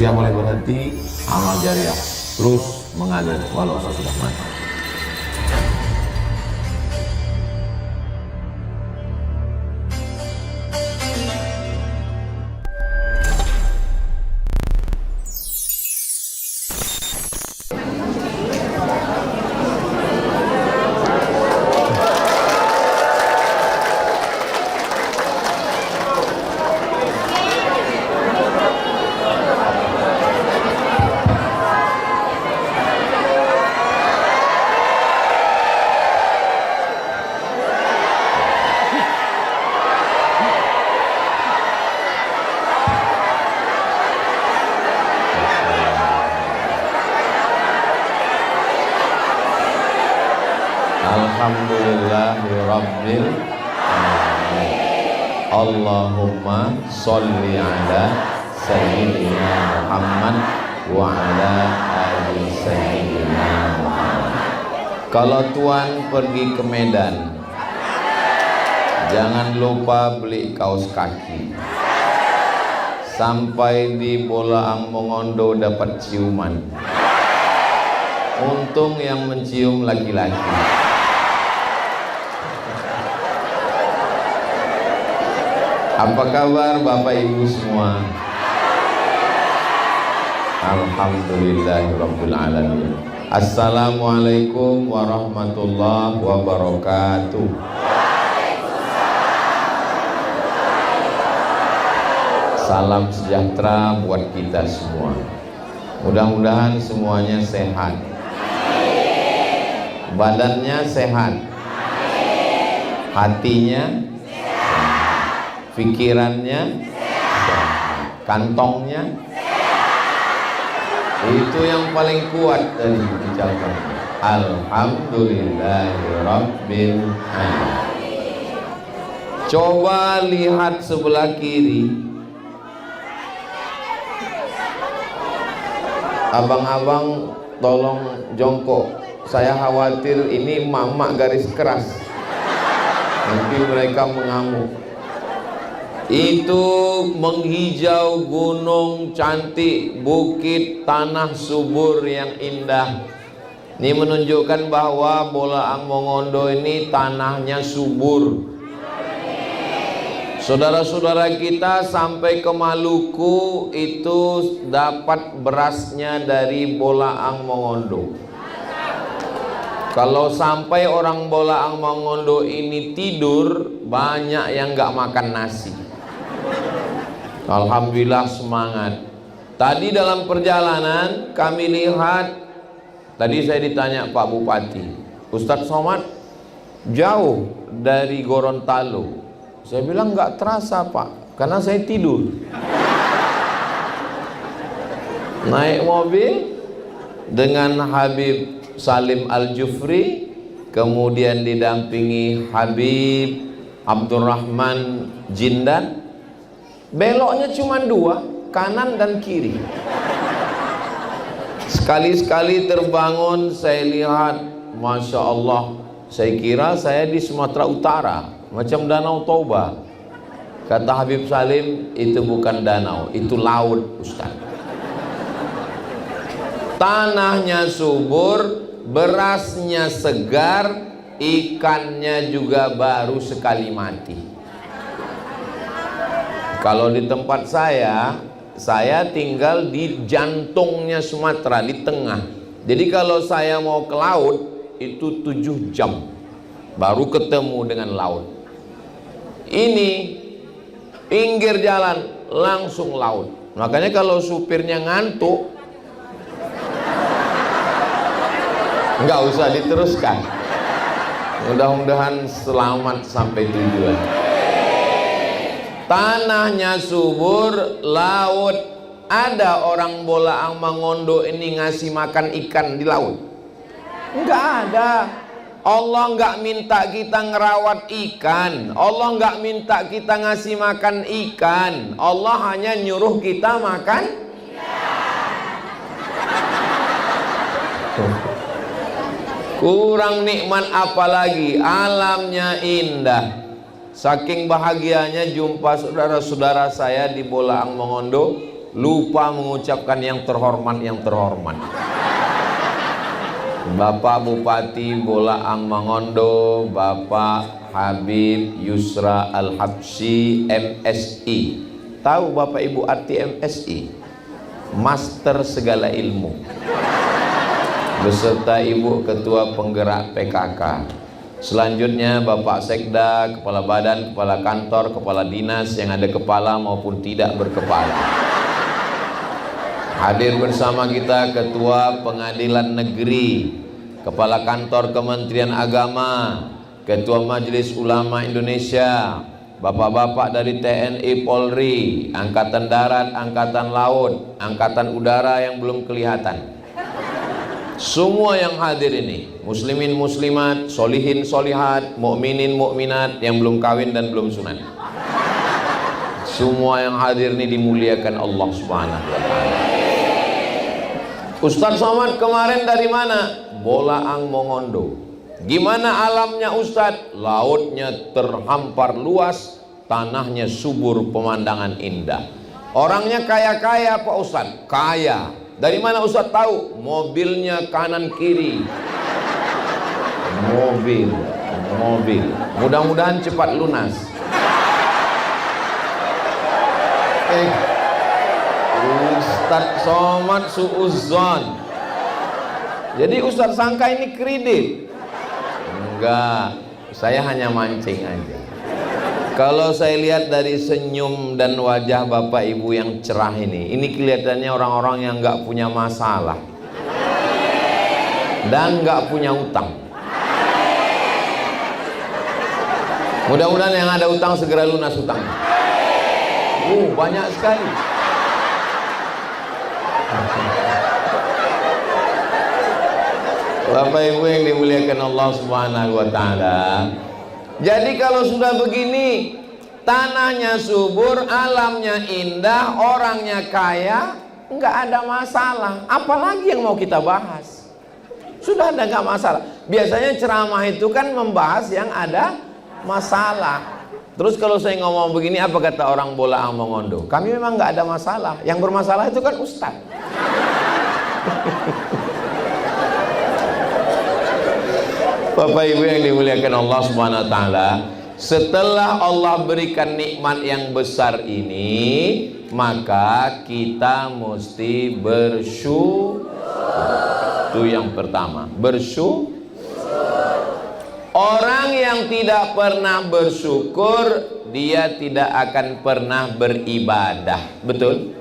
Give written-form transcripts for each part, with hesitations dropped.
Usia boleh berhenti, amal jariah terus mengalir walau sudah mati. Alhamdulillahirabbil alamin. Allahumma sholli ala sayyidina Muhammad wa ala ali sayyidina Muhammad. Kalau tuan pergi ke Medan, jangan lupa beli kaos kaki. Sampai di Bolaang Mongondo dapat ciuman. Untung yang mencium laki-laki. Apa kabar Bapak Ibu semua? Alhamdulillahirabbil alamin. Assalamualaikum warahmatullahi wabarakatuh. Salam sejahtera buat kita semua. Mudah-mudahan semuanya sehat. Badannya sehat. Hatinya pikirannya sehat, kantongnya sehat. Itu yang paling kuat dari ucapan Alhamdulillahirabbil alamin. Coba lihat sebelah kiri. Abang-abang tolong jongkok. Saya khawatir ini emak-emak garis keras. Nanti mereka mengamuk. Itu menghijau gunung cantik, bukit, tanah subur yang indah. Ini menunjukkan bahwa Bolaang Mongondo ini tanahnya subur. Saudara-saudara kita sampai ke Maluku itu dapat berasnya dari Bolaang Mongondo. Kalau sampai orang Bolaang Mongondo ini tidur, banyak yang nggak makan nasi. Alhamdulillah semangat. Tadi dalam perjalanan kami lihat, tadi saya ditanya Pak Bupati, Ustadz Somad jauh dari Gorontalo. Saya bilang nggak terasa Pak, karena saya tidur. Naik mobil dengan Habib Salim Al-Jufri, kemudian didampingi Habib Abdurrahman Jindan. Beloknya cuma dua, kanan dan kiri. Sekali-sekali terbangun saya lihat, Masya Allah, saya kira saya di Sumatera Utara, macam Danau Toba. Kata Habib Salim, itu bukan danau, itu laut Ustaz. Tanahnya subur, berasnya segar, ikannya juga baru sekali mati. Kalau di tempat saya tinggal di jantungnya Sumatera, di tengah. Jadi kalau saya mau ke laut, itu 7 jam baru ketemu dengan laut. Ini pinggir jalan, langsung laut. Makanya kalau supirnya ngantuk, nggak usah diteruskan. Mudah-mudahan selamat sampai tujuan. Tanahnya subur, laut. Ada orang Bolaang Mongondo ini ngasih makan ikan di laut? Enggak ada. Allah nggak minta kita ngerawat ikan. Allah nggak minta kita ngasih makan ikan. Allah hanya nyuruh kita makan ikan. Kurang nikmat apalagi, alamnya indah. Saking bahagianya jumpa saudara-saudara saya di Bolaang Mongondo. lupa mengucapkan yang terhormat. Bapak Bupati Bolaang Mongondo, Bapak Habib Yusra Al-Habsyi MSI. Tahu Bapak Ibu arti MSI? Master segala ilmu. Beserta Ibu Ketua Penggerak PKK. Selanjutnya Bapak Sekda, Kepala Badan, Kepala Kantor, Kepala Dinas yang ada kepala maupun tidak berkepala. Hadir bersama kita Ketua Pengadilan Negeri, Kepala Kantor Kementerian Agama, Ketua Majelis Ulama Indonesia, bapak-bapak dari TNI, Polri, Angkatan Darat, Angkatan Laut, Angkatan Udara yang belum kelihatan. Semua yang hadir ini, muslimin muslimat, solihin solihat, mukminin mukminat yang belum kawin dan belum sunat. Semua yang hadir ini dimuliakan Allah Subhanahu wa taala. Ustadz Somad kemarin dari mana? Bolaang Mongondo. Gimana alamnya Ustadz? Lautnya terhampar luas, tanahnya subur, pemandangan indah. Orangnya kaya-kaya Pak Ustadz? Kaya. Dari mana Ustadz tahu? Mobilnya kanan kiri. Mobil. Mudah-mudahan cepat lunas. Ustadz Somad suudzon. Jadi Ustadz sangka ini kredit. Enggak, saya hanya mancing aja. Kalau saya lihat dari senyum dan wajah Bapak Ibu yang cerah ini kelihatannya orang-orang yang nggak punya masalah dan nggak punya utang. Mudah-mudahan yang ada utang segera lunas utangnya. Banyak sekali. Bapak Ibu yang dimuliakan Allah Subhanahu wa taala. Jadi kalau sudah begini, tanahnya subur, alamnya indah, orangnya kaya, nggak ada masalah. Apalagi yang mau kita bahas? Sudah ada nggak masalah. Biasanya ceramah itu kan membahas yang ada masalah. Terus kalau saya ngomong begini, apa kata orang Bolaang Mongondo? Kami memang nggak ada masalah. Yang bermasalah itu kan Ustadz. Bapak Ibu yang dimuliakan Allah Subhanahu wa taala, setelah Allah berikan nikmat yang besar ini, maka kita mesti bersyukur. Itu yang pertama, bersyukur. Orang yang tidak pernah bersyukur, dia tidak akan pernah beribadah. Betul?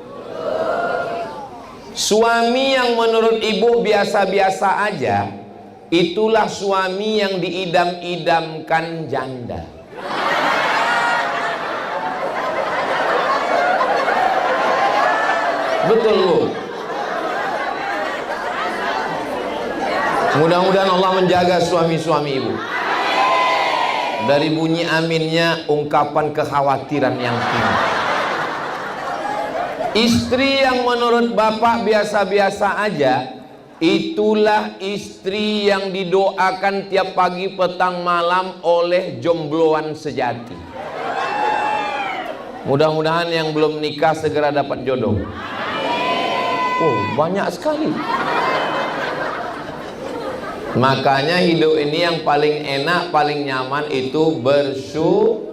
Suami yang menurut ibu biasa-biasa aja, itulah suami yang diidam-idamkan janda. Betul Bu. Mudah-mudahan Allah menjaga suami-suami ibu. Dari bunyi aminnya ungkapan kekhawatiran yang tinggi. Istri yang menurut bapak biasa-biasa aja, itulah istri yang didoakan tiap pagi petang malam oleh jombloan sejati. Mudah-mudahan yang belum nikah segera dapat jodoh. Banyak sekali. Makanya hidup ini yang paling enak, paling nyaman itu bersyukur.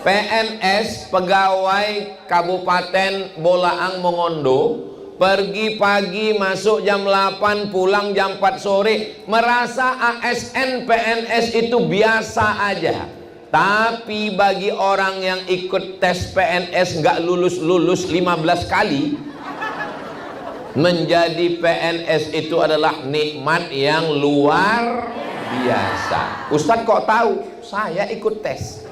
PNS, pegawai Kabupaten Bolaang Mongondo, pergi pagi masuk jam 8 pulang jam 4 sore, merasa ASN PNS itu biasa aja. Tapi bagi orang yang ikut tes PNS nggak lulus 15 kali, menjadi PNS itu adalah nikmat yang luar biasa. Ustadz kok tahu? Saya ikut tes.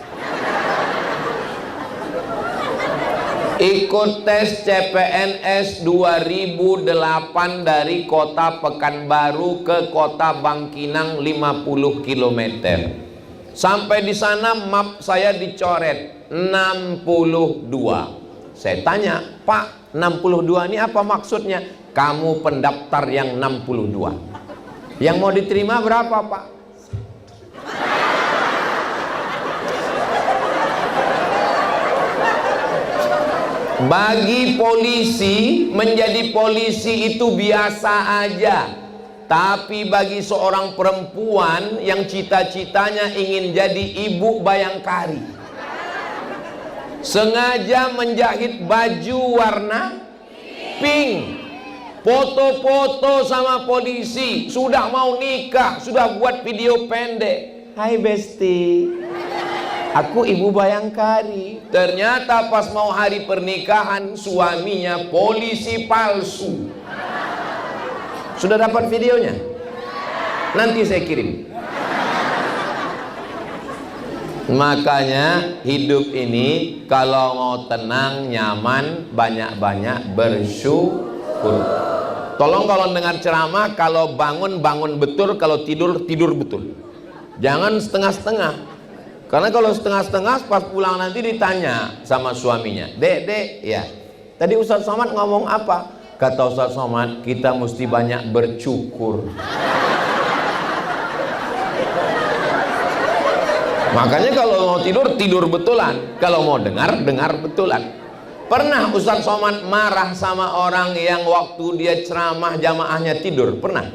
Ikut tes CPNS 2008 dari kota Pekanbaru ke kota Bangkinang 50 km. Sampai di sana map saya dicoret 62. Saya tanya, Pak, 62 ini apa maksudnya? Kamu pendaftar yang 62. Yang mau diterima berapa, Pak? Bagi polisi, menjadi polisi itu biasa aja. Tapi bagi seorang perempuan yang cita-citanya ingin jadi ibu bayangkari, sengaja menjahit baju warna pink, foto-foto sama polisi, sudah mau nikah, sudah buat video pendek. Hai Besti, aku ibu bayangkari. Ternyata pas mau hari pernikahan, suaminya polisi palsu. Sudah dapat videonya? Nanti saya kirim. Makanya hidup ini kalau mau tenang, nyaman, banyak-banyak bersyukur. Tolong kalau dengar ceramah, kalau bangun, bangun betul, kalau tidur, tidur betul. Jangan setengah-setengah. Karena kalau setengah-setengah pas pulang nanti ditanya sama suaminya, Dek, ya, tadi Ustadz Somad ngomong apa? Kata Ustadz Somad, kita mesti banyak bersyukur. Makanya kalau mau tidur, tidur betulan. Kalau mau dengar, dengar betulan. Pernah Ustadz Somad marah sama orang yang waktu dia ceramah jamaahnya tidur? Pernah?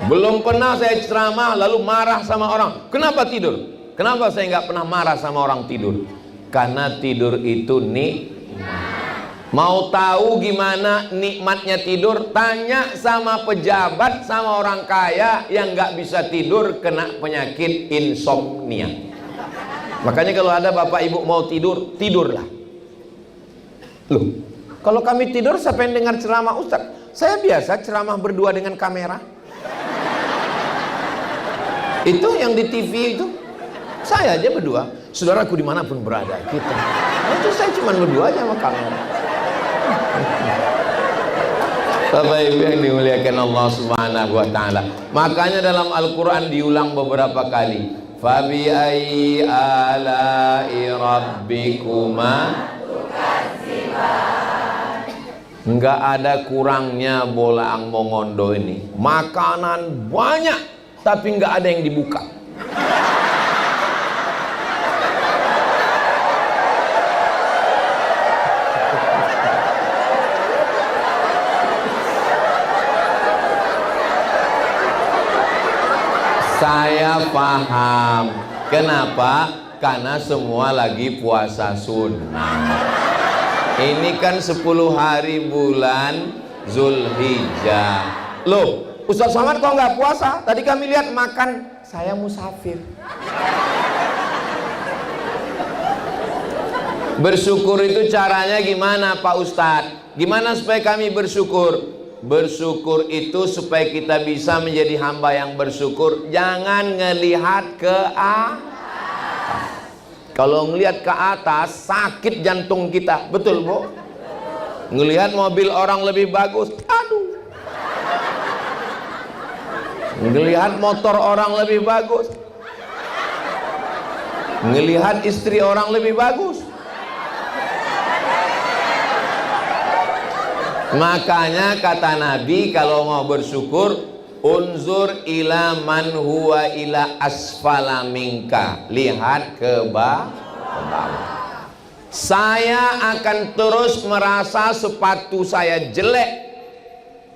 Belum pernah saya ceramah lalu marah sama orang. Kenapa tidur? Kenapa saya nggak pernah marah sama orang tidur? Karena tidur itu nikmat. Mau tahu gimana nikmatnya tidur? Tanya sama pejabat, sama orang kaya yang nggak bisa tidur, kena penyakit insomnia. Makanya kalau ada bapak ibu mau tidur, tidurlah. Loh, kalau kami tidur siapa yang dengar ceramah Ustadz? Saya biasa ceramah berdua dengan kamera. Itu yang di TV itu, saya aja berdua. Saudaraku dimanapun berada, kita. Itu saya cuma berdua aja sama kamera. Bapak Ibu yang dimuliakan Allah Subhanahu wa taala. Makanya dalam Al-Qur'an diulang beberapa kali. Fabi ayyi ala'i rabbikuma tukadziban. Enggak ada kurangnya Bolaang Mongondo ini. Makanan banyak tapi enggak ada yang dibuka. Saya paham. Kenapa? Karena semua lagi puasa sunnah. Ini kan 10 hari bulan Zulhijjah. Loh, Ustadz Somad kok nggak puasa? Tadi kami lihat makan. Saya musafir. Bersyukur itu caranya gimana Pak Ustadz? Gimana supaya kami bersyukur? Bersyukur itu supaya kita bisa menjadi hamba yang bersyukur. Jangan ngelihat ke atas. Kalau ngelihat ke atas sakit jantung kita. Betul Bu? Ngelihat mobil orang lebih bagus, aduh. Ngelihat motor orang lebih bagus, ngelihat istri orang lebih bagus. Makanya kata Nabi kalau mau bersyukur, unzur ila man huwa ila asfala minka. Lihat ke bawah. Saya akan terus merasa sepatu saya jelek.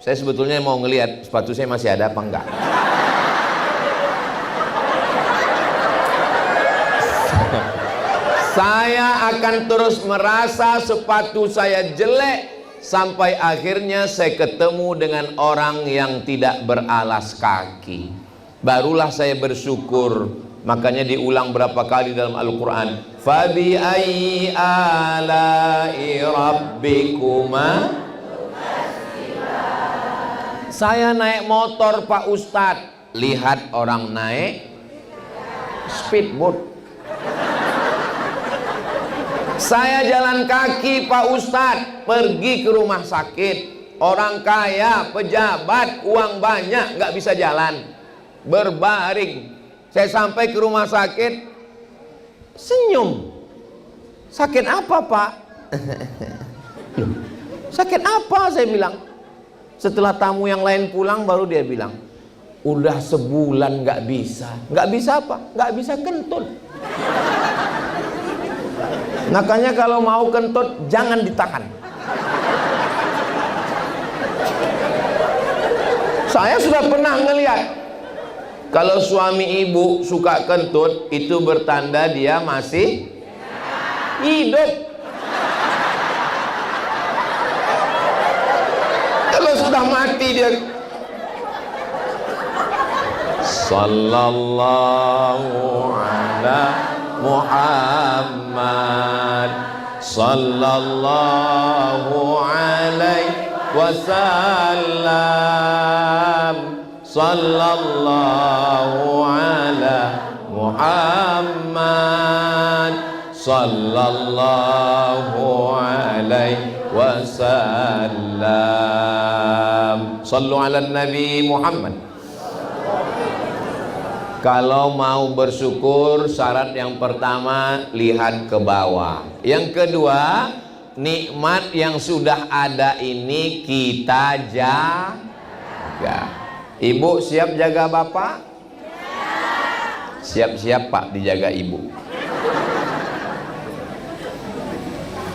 Saya sebetulnya mau ngelihat sepatu saya masih ada apa enggak. Saya akan terus merasa sepatu saya jelek sampai akhirnya saya ketemu dengan orang yang tidak beralas kaki. Barulah saya bersyukur. Makanya diulang berapa kali dalam Al-Quran. Fabi ayyi ala'i rabbikuma. Saya naik motor Pak Ustadz. Lihat orang naik speedboat. Saya jalan kaki Pak Ustadz, pergi ke rumah sakit. Orang kaya, pejabat, uang banyak, nggak bisa jalan, berbaring. Saya sampai ke rumah sakit, senyum. Sakit apa Pak? Sakit apa? Saya bilang. Setelah tamu yang lain pulang, baru dia bilang, udah sebulan nggak bisa. Nggak bisa apa? Nggak bisa kentut. Makanya kalau mau kentut jangan ditahan. Saya sudah pernah ngelihat kalau suami ibu suka kentut itu bertanda dia masih hidup. Kalau sudah mati dia. Sallallahu ala Muhammad sallallahu alaihi wasallam sallallahu ala Muhammad sallallahu alaihi wasallam. Sallu ala Nabi Muhammad. Kalau mau bersyukur, syarat yang pertama lihat ke bawah. Yang kedua, nikmat yang sudah ada ini kita jaga. Ibu siap jaga bapak? Siap-siap pak dijaga ibu.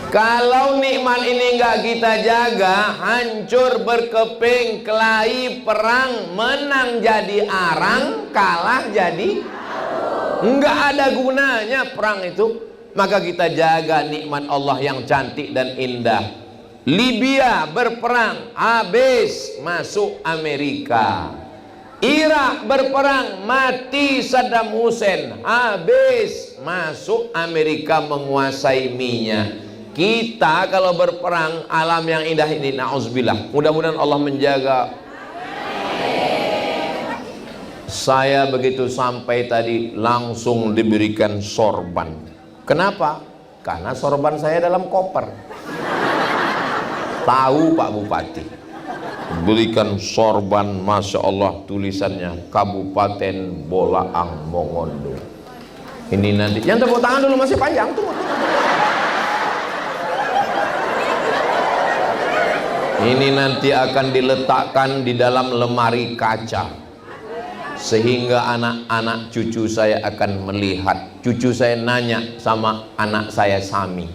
Kalau nikmat ini nggak kita jaga, hancur berkeping, kelahi, perang, menang jadi arang, kalah jadi nggak ada gunanya perang itu. Maka kita jaga nikmat Allah yang cantik dan indah. Libya berperang, habis masuk Amerika. Irak berperang, mati Saddam Hussein, habis masuk Amerika menguasai minyak. Kita kalau berperang alam yang indah ini, na'udzubillah, mudah-mudahan Allah menjaga. Saya begitu sampai tadi langsung diberikan sorban. Kenapa? Karena sorban saya dalam koper. Tahu Pak Bupati, berikan sorban, Masya Allah, tulisannya Kabupaten Bolaang Mongondo. Ini nanti, yang tepuk tangan dulu masih panjang tuh. Ini nanti akan diletakkan di dalam lemari kaca, sehingga anak-anak cucu saya akan melihat. Cucu saya nanya sama anak saya Sami,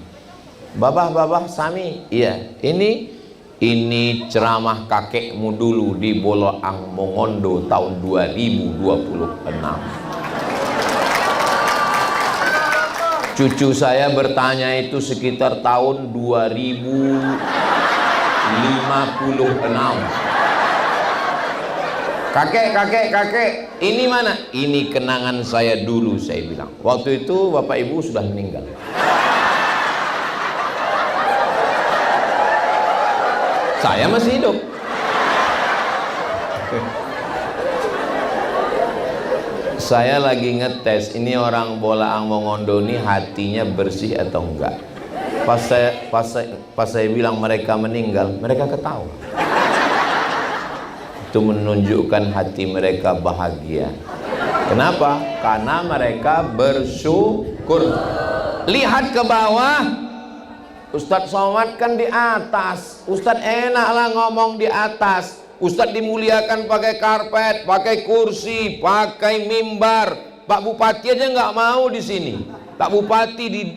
babah Sami, iya, ini ceramah kakekmu dulu di Bolaang Mongondo tahun 2026. Cucu saya bertanya itu sekitar tahun 2056. Kakek, ini mana? Ini kenangan saya dulu, saya bilang. Waktu itu bapak ibu sudah meninggal. Saya masih hidup. Saya lagi ngetes, ini orang Bolaang Mongondo ini hatinya bersih atau enggak. Pas saya bilang mereka meninggal, mereka ketawa. Itu menunjukkan hati mereka bahagia. Kenapa? Karena mereka bersyukur. Lihat ke bawah, Ustadz Somad kan di atas. Ustadz enaklah ngomong di atas. Ustadz dimuliakan pakai karpet, pakai kursi, pakai mimbar. Pak Bupati aja nggak mau di sini. Pak Bupati di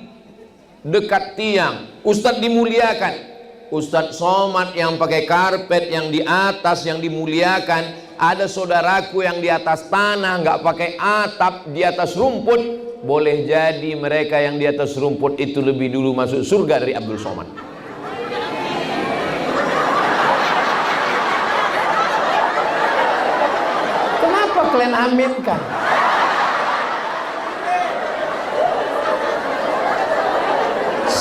dekat tiang, Ustadz dimuliakan. Ustadz Somad yang pakai karpet, yang di atas, yang dimuliakan. Ada saudaraku yang di atas tanah, nggak pakai atap, di atas rumput. Boleh jadi mereka yang di atas rumput itu lebih dulu masuk surga dari Abdul Somad. Kenapa kalian aminkan?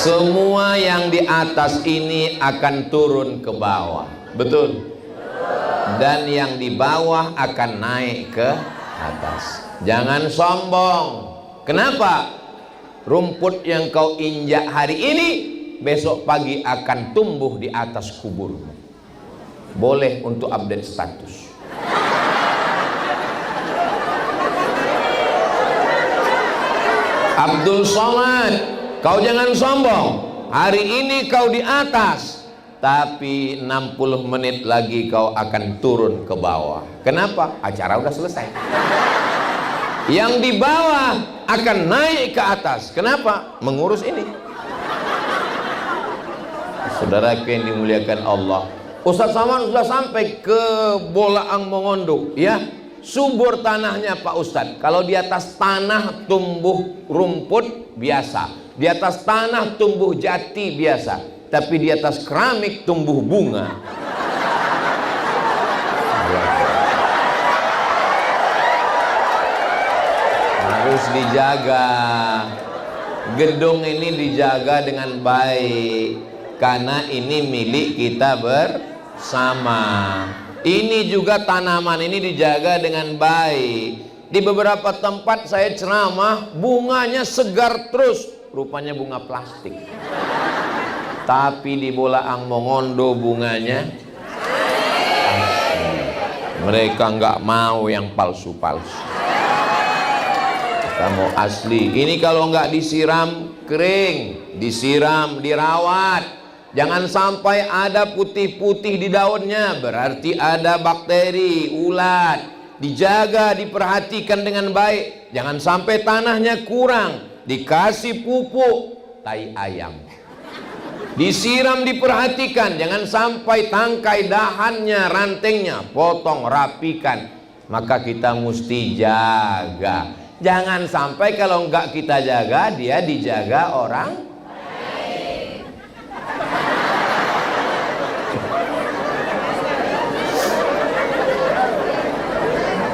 Semua yang di atas ini akan turun ke bawah, betul? Dan yang di bawah akan naik ke atas. Jangan sombong. Kenapa? Rumput yang kau injak hari ini, besok pagi akan tumbuh di atas kuburmu. Boleh untuk update status. Abdul Somad, kau jangan sombong. Hari ini kau di atas, tapi 60 menit lagi kau akan turun ke bawah. Kenapa? Acara udah selesai. Yang di bawah akan naik ke atas. Kenapa? Mengurus ini. Saudara yang dimuliakan Allah, Ustaz Saman sudah sampai ke Bolaang Mongondo, ya. Subur tanahnya Pak Ustadz. Kalau di atas tanah tumbuh rumput biasa, di atas tanah tumbuh jati biasa, tapi di atas keramik tumbuh bunga. Harus dijaga. Gedung ini dijaga dengan baik, karena ini milik kita bersama. Ini juga tanaman ini dijaga dengan baik. Di beberapa tempat saya ceramah, bunganya segar terus, rupanya bunga plastik. Tapi di Bolaang Mongondo bunganya asli. Mereka nggak mau yang palsu-palsu. Kita mau asli. Ini kalau nggak disiram kering, disiram, dirawat. Jangan sampai ada putih-putih di daunnya, berarti ada bakteri, ulat. Dijaga, diperhatikan dengan baik. Jangan sampai tanahnya kurang, dikasih pupuk tai ayam. Disiram, diperhatikan, jangan sampai tangkai dahannya, rantengnya, potong, rapikan. Maka kita mesti jaga. Jangan sampai kalau enggak kita jaga, dia dijaga orang.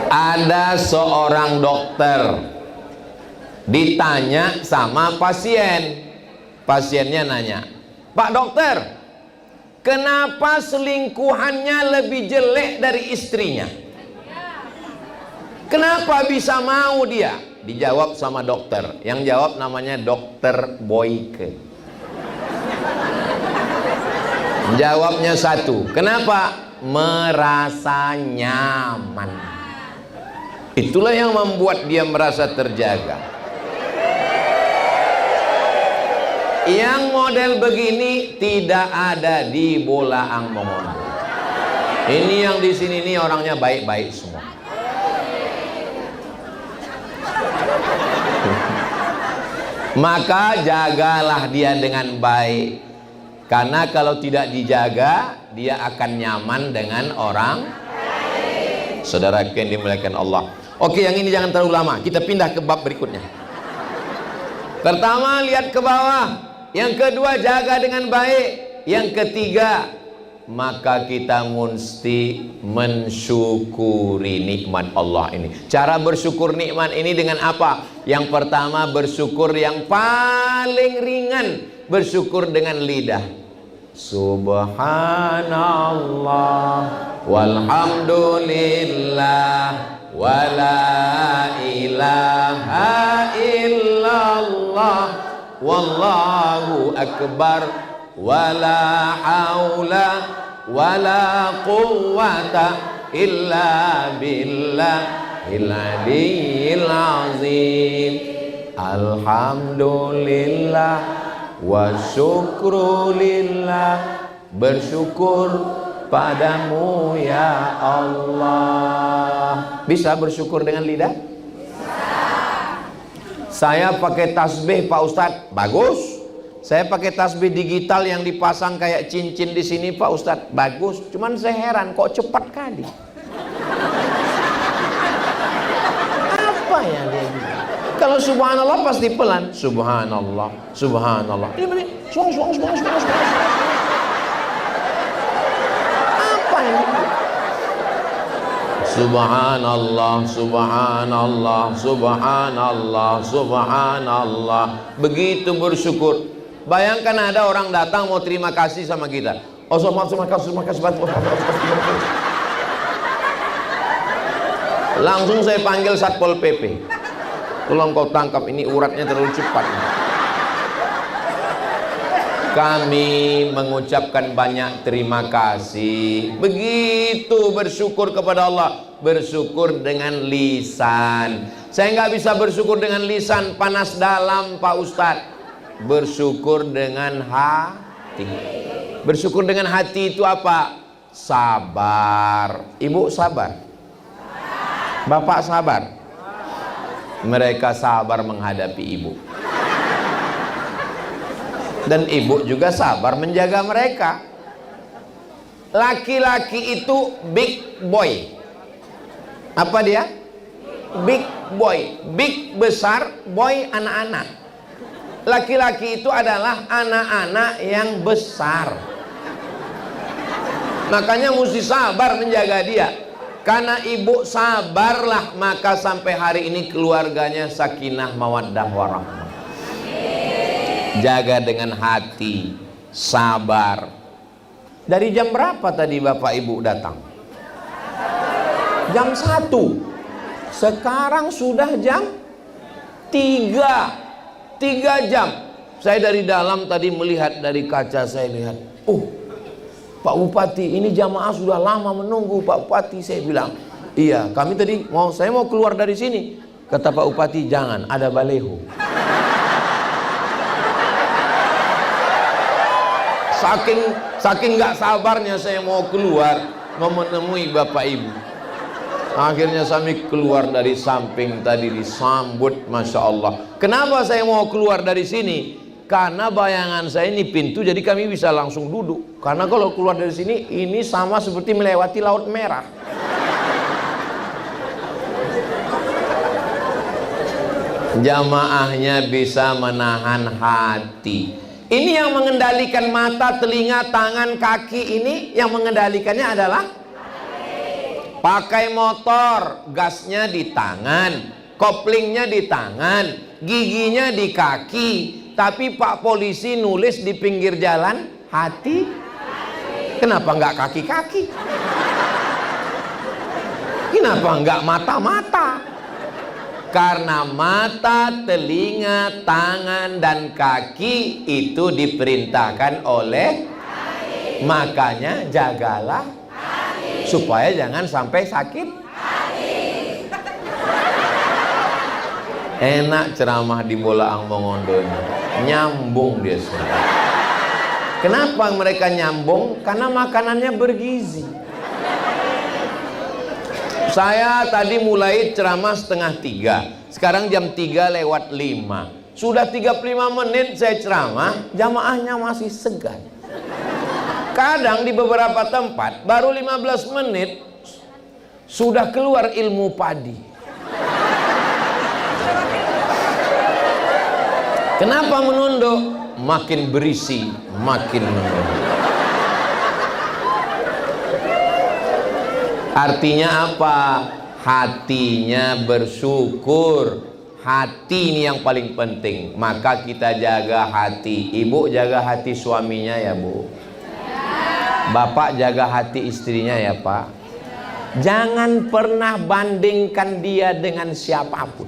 Ada seorang dokter ditanya sama pasien. Pasiennya nanya, "Pak dokter, kenapa selingkuhannya lebih jelek dari istrinya? Kenapa bisa mau dia?" Dijawab sama dokter. Yang jawab namanya Dokter Boyke. Jawabnya satu, kenapa? Merasa nyaman. Itulah yang membuat dia merasa terjaga. Yang model begini tidak ada di Bolaang Mongondo. Ini yang di sini nih orangnya baik-baik semua. Maka jagalah dia dengan baik. Karena kalau tidak dijaga, dia akan nyaman dengan orang. Saudara yang dimuliakan Allah. Oke, yang ini jangan terlalu lama. Kita pindah ke bab berikutnya. Pertama, lihat ke bawah. Yang kedua, jaga dengan baik. Yang ketiga, maka kita mesti mensyukuri nikmat Allah ini. Cara bersyukur nikmat ini dengan apa? Yang pertama, bersyukur yang paling ringan. Bersyukur dengan lidah. Subhanallah walhamdulillah wala ilaha illallah wallahu akbar wala haula wala quwwata illa billahil aliyyil azim. Alhamdulillah wa syukrulillah, bersyukur padamu ya Allah. Bisa bersyukur dengan lidah? Saya pakai tasbih Pak Ustadz, bagus. Saya pakai tasbih digital yang dipasang kayak cincin di sini Pak Ustadz, bagus. Cuman saya heran kok cepat kali. Apa ya dia gitu? Kalau subhanallah pasti pelan. Subhanallah, subhanallah. Ini begini, suang. Apa ini? Subhanallah, subhanallah, subhanallah, subhanallah. Begitu bersyukur. Bayangkan ada orang datang mau terima kasih sama kita. Oh, terima kasih. Langsung saya panggil Satpol PP. Tolong kau tangkap, ini uratnya terlalu cepat. Kami mengucapkan banyak terima kasih. Begitu bersyukur kepada Allah. Bersyukur dengan lisan. Saya nggak bisa bersyukur dengan lisan, panas dalam Pak Ustadz. Bersyukur dengan hati. Bersyukur dengan hati itu apa? Sabar. Ibu sabar? Bapak sabar? Mereka sabar menghadapi ibu. Dan ibu juga sabar menjaga mereka. Laki-laki itu big boy. Apa dia? Big boy. Big besar, boy anak-anak. Laki-laki itu adalah anak-anak yang besar. Makanya mesti sabar menjaga dia. Karena ibu sabarlah, maka sampai hari ini keluarganya sakinah mawaddah warahmah. Jaga dengan hati, sabar. Dari jam berapa tadi Bapak Ibu datang? Jam 1. Sekarang sudah jam 3. 3 jam. Saya dari dalam tadi melihat, dari kaca saya lihat, Pak Bupati, ini jamaah sudah lama menunggu Pak Bupati. Saya bilang, iya, kami tadi saya mau keluar dari sini. Kata Pak Bupati, jangan, ada baleho. Saking nggak sabarnya saya mau keluar, mau menemui Bapak Ibu. Akhirnya kami keluar dari samping tadi, disambut, Masya Allah. Kenapa saya mau keluar dari sini? Karena bayangan saya ini pintu, jadi kami bisa langsung duduk. Karena kalau keluar dari sini, ini sama seperti melewati Laut Merah. Jamaahnya bisa menahan hati. Ini yang mengendalikan mata, telinga, tangan, kaki. Ini yang mengendalikannya adalah pakai motor, gasnya di tangan, koplingnya di tangan, giginya di kaki. Tapi Pak Polisi nulis di pinggir jalan hati. Kenapa nggak kaki-kaki? Kenapa nggak mata-mata? Karena mata, telinga, tangan, dan kaki itu diperintahkan oleh hati. Makanya jagalah hati, supaya jangan sampai sakit hati. Enak ceramah di Bolaang Mongondo ini. Nyambung dia semua. Kenapa mereka nyambung? Karena makanannya bergizi. Saya tadi mulai ceramah 2:30. Sekarang jam 3:05. Sudah 35 menit saya ceramah, jamaahnya masih segan. Kadang di beberapa tempat baru 15 menit sudah keluar ilmu padi. Kenapa menunduk? Makin berisi, makin menunduk. Artinya apa? Hatinya bersyukur. Hati ini yang paling penting. Maka kita jaga hati. Ibu jaga hati suaminya ya Bu. Bapak jaga hati istrinya ya Pak. Jangan pernah bandingkan dia dengan siapapun.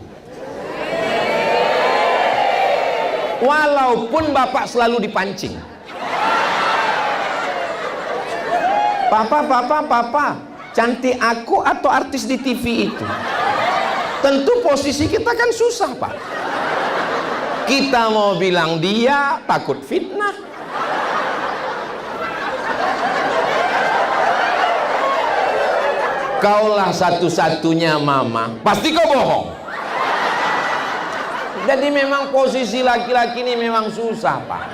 Walaupun Bapak selalu dipancing. Papa, cantik aku atau artis di TV itu? Tentu posisi kita kan susah Pak. Kita mau bilang dia, takut fitnah. Kaulah satu-satunya mama, pasti kau bohong. Jadi memang posisi laki-laki ini memang susah Pak.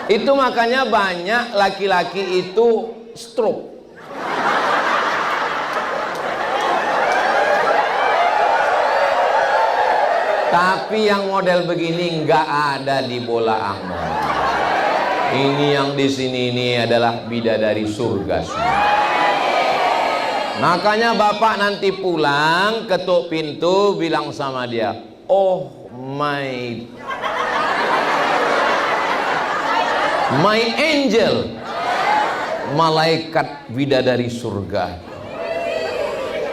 Itu makanya banyak laki-laki itu stroke. Tapi yang model begini nggak ada di Bolaang. Ini yang di sini ini adalah bidadari surga semua. Makanya Bapak nanti pulang, ketuk pintu, bilang sama dia, oh my angel, malaikat bidadari surga.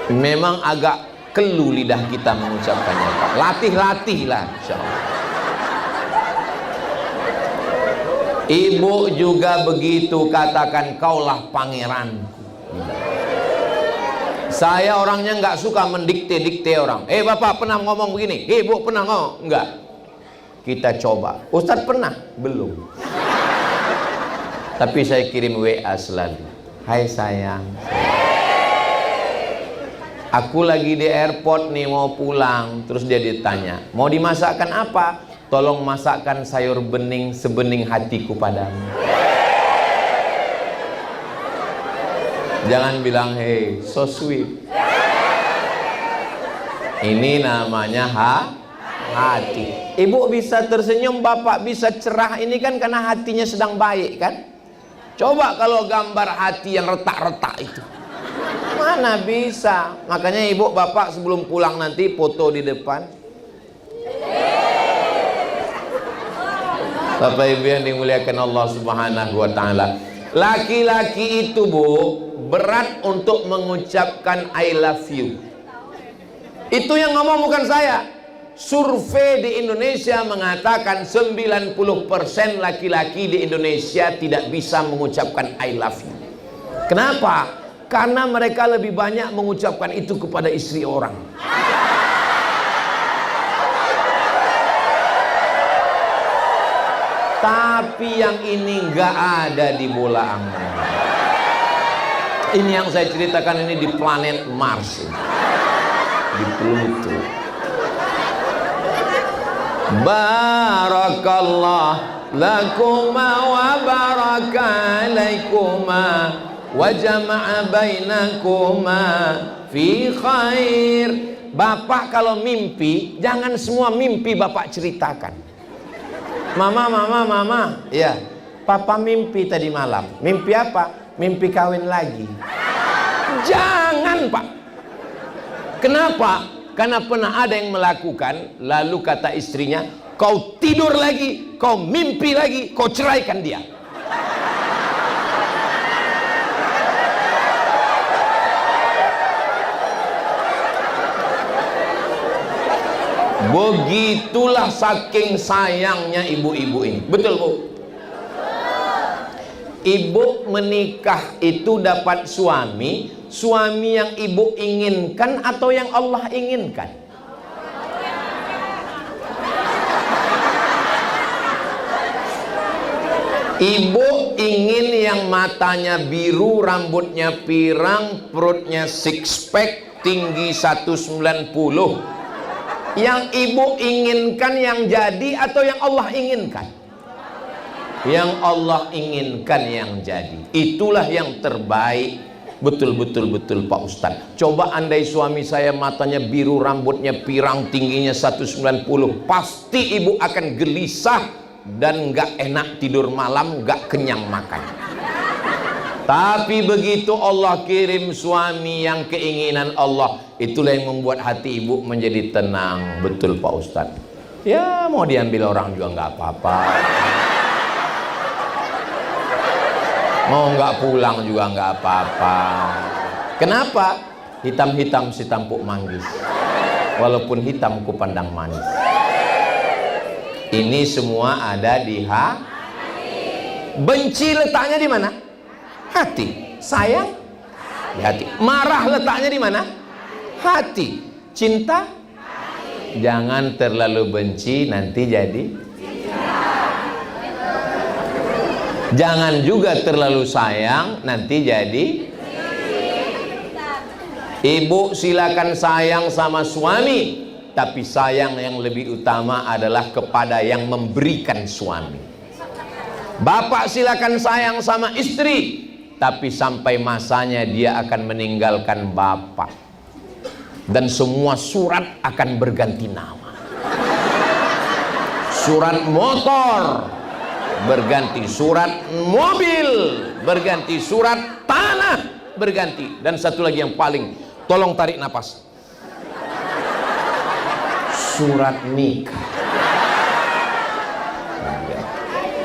Memang agak kelu lidah kita mengucapkannya Pak. Latih-latihlah insyaallah. Ibu juga begitu, katakan kaulah pangeranku. Saya orangnya nggak suka mendikte-dikte orang. Bapak pernah ngomong begini, Bu pernah ngomong? Enggak. Kita coba. Ustadz pernah? Belum. Tapi saya kirim WA selalu. Hai sayang, aku lagi di airport nih mau pulang. Terus dia ditanya, mau dimasakkan apa? tolong masakkan sayur bening sebening hatiku padamu. Jangan bilang hey, so sweet. Ini namanya hati. Ibu bisa tersenyum, bapak bisa cerah, ini kan karena hatinya sedang baik kan. Coba kalau gambar hati yang retak-retak itu, mana bisa. Makanya ibu bapak sebelum pulang nanti foto di depan. Bapak ibu yang dimuliakan Allah subhanahu wa ta'ala, laki-laki itu bu, berat untuk mengucapkan I love you. Itu yang ngomong bukan saya. Survei di Indonesia mengatakan 90% laki-laki di Indonesia tidak bisa mengucapkan I love you. Kenapa? Karena mereka lebih banyak mengucapkan itu kepada istri orang. Tapi yang ini nggak ada di bola angin. Ini yang saya ceritakan ini di planet Mars, di Pluto. Barakallah lakuma wa baraka alaikuma wa jama'a bainakuma fi khair. Bapak kalau mimpi, jangan semua mimpi bapak ceritakan. Mama, ya, papa mimpi tadi malam. Mimpi apa? Mimpi kawin lagi. Jangan pak. Kenapa? Karena pernah ada yang melakukan, lalu kata istrinya, kau tidur lagi, kau mimpi lagi, kau ceraikan dia. Begitulah saking sayangnya ibu-ibu ini. Betul bu? Ibu menikah itu dapat suami yang ibu inginkan atau yang Allah inginkan? Ibu ingin yang matanya biru, rambutnya pirang, perutnya six pack, tinggi 190. Yang ibu inginkan yang jadi atau yang Allah inginkan? Yang Allah inginkan yang jadi. Itulah yang terbaik. Betul Pak Ustadz. Coba andai suami saya matanya biru, rambutnya pirang, tingginya 190, pasti ibu akan gelisah dan gak enak tidur malam, gak kenyang makan. Tapi begitu Allah kirim suami yang keinginan Allah, itulah yang membuat hati ibu menjadi tenang. Betul Pak Ustadz. Ya mau diambil orang juga nggak apa-apa, mau nggak pulang juga nggak apa-apa. Kenapa? Hitam-hitam si tampuk manggis, walaupun hitam ku pandang manis. Ini semua ada di hati. Benci letaknya di mana? Hati. Sayang di hati. Marah letaknya di mana? Hati. Cinta? Jangan terlalu benci, nanti jadi cinta. Jangan juga terlalu sayang, nanti jadi cinta. Ibu silakan sayang sama suami, tapi sayang yang lebih utama adalah kepada yang memberikan suami. Bapak silakan sayang sama istri, tapi sampai masanya dia akan meninggalkan bapak, dan semua surat akan berganti nama. Surat motor berganti surat mobil, berganti surat tanah berganti. Dan satu lagi yang paling, tolong tarik napas, surat nikah.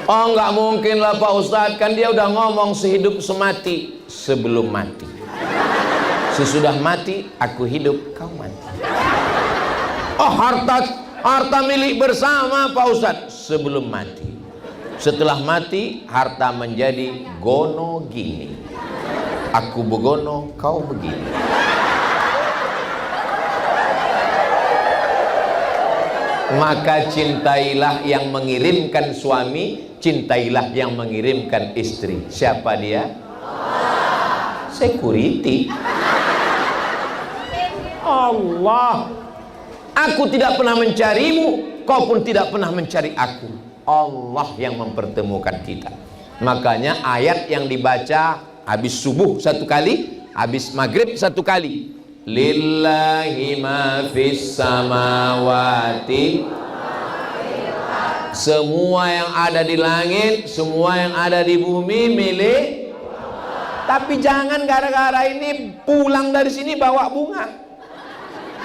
Oh nggak mungkin lah Pak Ustadz, kan dia udah ngomong sehidup semati. Sebelum mati, sesudah mati aku hidup, kau mati. Oh harta milik bersama Pak Ustadz. Sebelum mati. Setelah mati harta menjadi gono gini, aku begono, kau begini. Maka cintailah yang mengirimkan suami, cintailah yang mengirimkan istri. Siapa dia? Security. Allah. Aku tidak pernah mencarimu, kau pun tidak pernah mencari aku. Allah yang mempertemukan kita. Makanya ayat yang dibaca habis subuh satu kali, habis maghrib satu kali. Lillahi ma fis samawati, semua yang ada di langit, semua yang ada di bumi milik. Tapi jangan gara-gara ini pulang dari sini bawa bunga.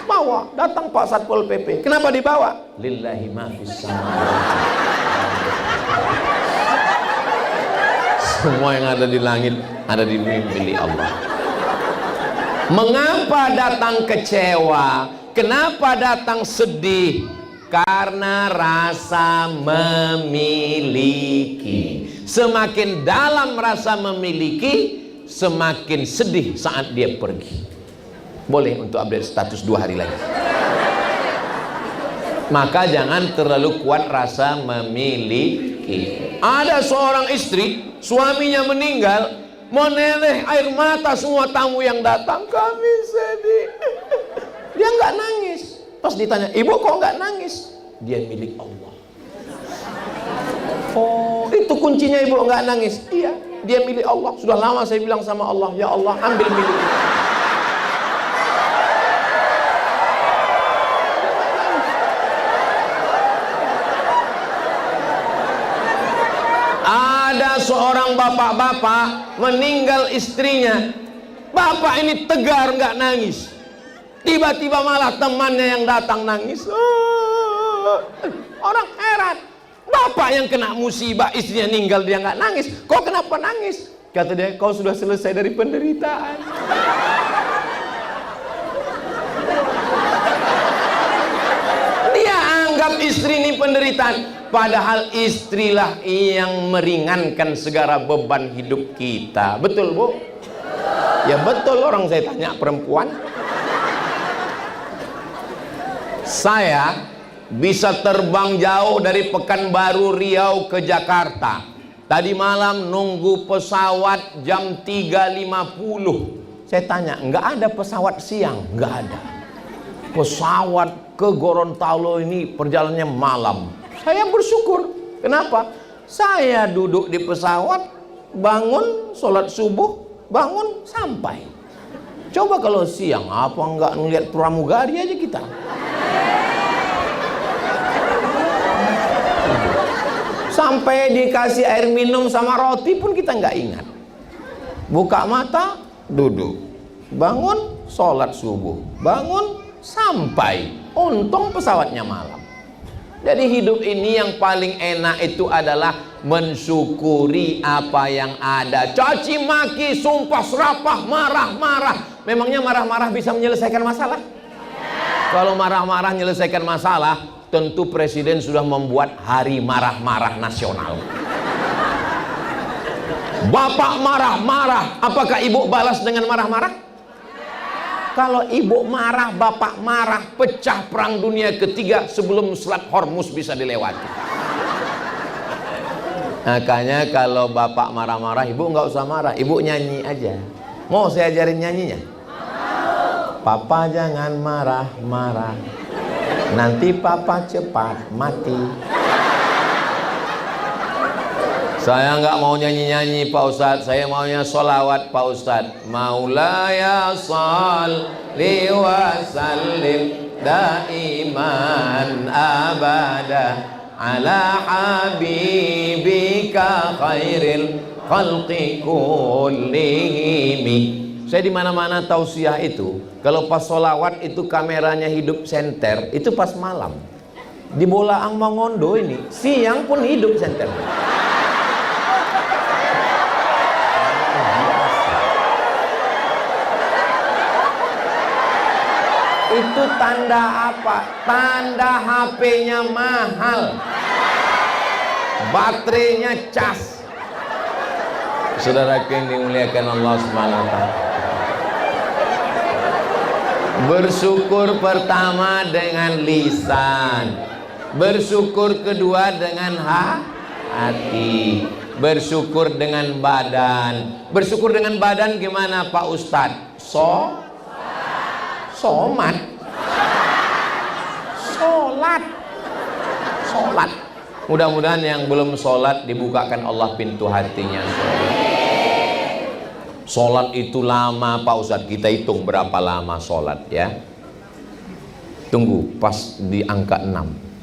Bawa, datang Pak Satpol PP. Kenapa dibawa? Lillahi ma fis samawati. Semua yang ada di langit, ada di bumi milik Allah. Mengapa datang kecewa? Kenapa datang sedih? Karena rasa memiliki. Semakin dalam rasa memiliki, semakin sedih saat dia pergi. Boleh untuk update status 2 hari lagi. Maka jangan terlalu kuat rasa memiliki. Ada seorang istri, suaminya meninggal, meneleh air mata semua tamu yang datang. Kami sedih. Dia nggak nangis. Pas ditanya, ibu kok nggak nangis? Dia milik Allah. Oh, itu kuncinya ibu nggak nangis. Iya, dia milik Allah. Sudah lama saya bilang sama Allah, ya Allah ambil milikku. Ada seorang bapak-bapak meninggal istrinya. Bapak ini tegar nggak nangis. Tiba-tiba malah temannya yang datang nangis. Orang heran. Bapak yang kena musibah, istrinya meninggal dia nggak nangis. Kok kenapa nangis? Kata dia, kau sudah selesai dari penderitaan. Dia anggap istri ini penderitaan. Padahal istrilah yang meringankan segala beban hidup kita. Betul bu? Ya betul, orang saya tanya perempuan. Saya bisa terbang jauh dari Pekanbaru Riau ke Jakarta. Tadi malam nunggu pesawat jam 3.50. Saya tanya, nggak ada pesawat siang? Nggak ada. Pesawat ke Gorontalo ini perjalanannya malam. Saya bersyukur. Kenapa? Saya duduk di pesawat, bangun, sholat subuh, bangun, sampai. Coba kalau siang, apa nggak ngeliat pramugari aja kita? Sampai dikasih air minum sama roti pun kita nggak ingat. Buka mata, duduk. Bangun, sholat subuh. Bangun, sampai. Untung pesawatnya malam. Jadi hidup ini yang paling enak itu adalah mensyukuri apa yang ada. Caci maki, sumpah serapah, marah-marah. Memangnya marah-marah bisa menyelesaikan masalah? Kalau marah-marah menyelesaikan masalah, tentu presiden sudah membuat hari marah-marah nasional. Bapak marah-marah, apakah ibu balas dengan marah-marah? Kalau ibu marah, bapak marah, pecah perang dunia ketiga sebelum Selat Hormuz bisa dilewati. Makanya kalau bapak marah-marah, ibu nggak usah marah, ibu nyanyi aja. Mau saya ajarin nyanyinya? Papa jangan marah-marah, nanti papa cepat mati. Saya nggak mau nyanyi-nyanyi Pak Ustadz, saya maunya sholawat Pak Ustadz. Maulaya sholli wa sallim daiman abada ala habibika khairil khalqi kullihim. Saya di mana-mana tausiah itu, kalau pas sholawat itu kameranya hidup senter, itu pas malam. Di Bolaang Mangondo ini, siang pun hidup senter. Itu tanda apa? Tanda HP-nya mahal, baterainya cas. Saudara yang dimuliakan Allah SWT, bersyukur pertama dengan lisan, bersyukur kedua dengan hati, bersyukur dengan badan. Bersyukur dengan badan gimana Pak Ustadz? Somat, sholat. sholat. Mudah-mudahan yang belum sholat dibukakan Allah pintu hatinya. Sholat itu lama Pak Ustadz, kita hitung berapa lama sholat ya. Tunggu pas di angka 6.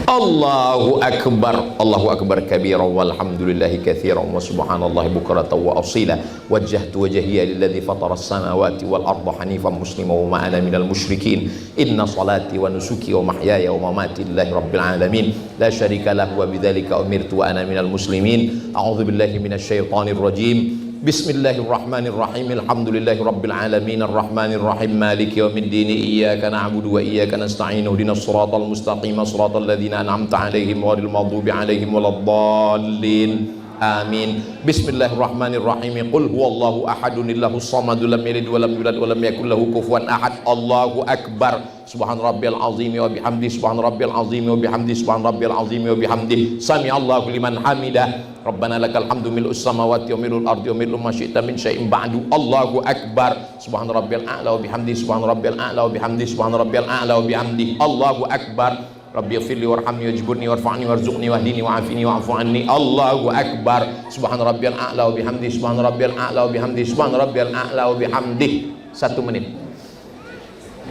Allahu akbar kabira walhamdulillahi katsiran wa subhanallahi bukratan wa asila wajjahtu wajhiya lilladzi fatara as-samawati wal arda hanifan musliman wa ma ana minal musyrikin inna salati wa nusuki wa mahyaya wa mamati lillahi rabbil alamin la syarika lahu wa bidzalika umirtu wa ana minal muslimin a'udzu billahi minasy syaithanir rajim. Bismillahirrahmanirrahim. Alhamdulillahi rabbil alamin arrahmanir rahim maliki yaumiddin iyyaka na'budu wa iyyaka nasta'in ihdinas siratal mustaqim siratal ladzina an'amta 'alaihim ghairil maghdubi 'alaihim waladdallin. Amin. Bismillahirrahmanirrahim. Qul huwallahu ahadun illahus samadu lam yalid wa lam yulad wa lam yakul lahu kufuwan ahad. Allahu akbar. Subhan rabbiyal azim wa bihamdi subhan rabbiyal azim wa bihamdi subhan rabbiyal azim wa bihamdi sami Allahu liman hamidah. Rabbana lakal hamdu mil'us samawati wa mil'ul ardi wa mil'u ma syi'ta min syai'in ba'du. Allahu akbar. Subhan rabbiyal a'la wa bihamdi subhan rabbiyal a'la wa bihamdi subhan rabbiyal a'la wa bihamdi. Allahu akbar. Rabbi ighfirli warhamni wajburni warfa'ni warzuqni wahdini wa'afini wa'fu anni. Allahu akbar. Subhan rabbiyal a'la wa bihamdi subhan rabbiyal a'la wa bihamdi subhan rabbiyal a'la wa bihamdi. 1 menit.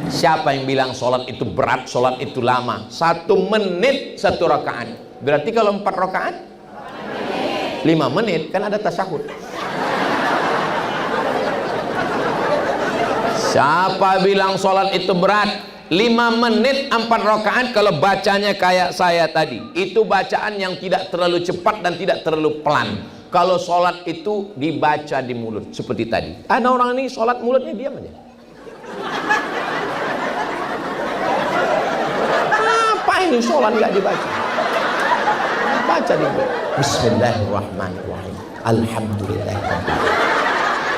Siapa yang bilang sholat itu berat, sholat itu lama? 1 menit 1 rakaat. Berarti kalau 4 rakaat 5 menit, kan ada tasyahud. Siapa bilang sholat itu berat? 5 menit 4 rakaat kalau bacanya kayak saya tadi. Itu bacaan yang tidak terlalu cepat dan tidak terlalu pelan. Kalau sholat itu dibaca di mulut seperti tadi. Ada orang ini sholat mulutnya diam aja. Apa ini sholat nggak dibaca? Baca di mulut. Bismillahirrahmanirrahim. Alhamdulillah.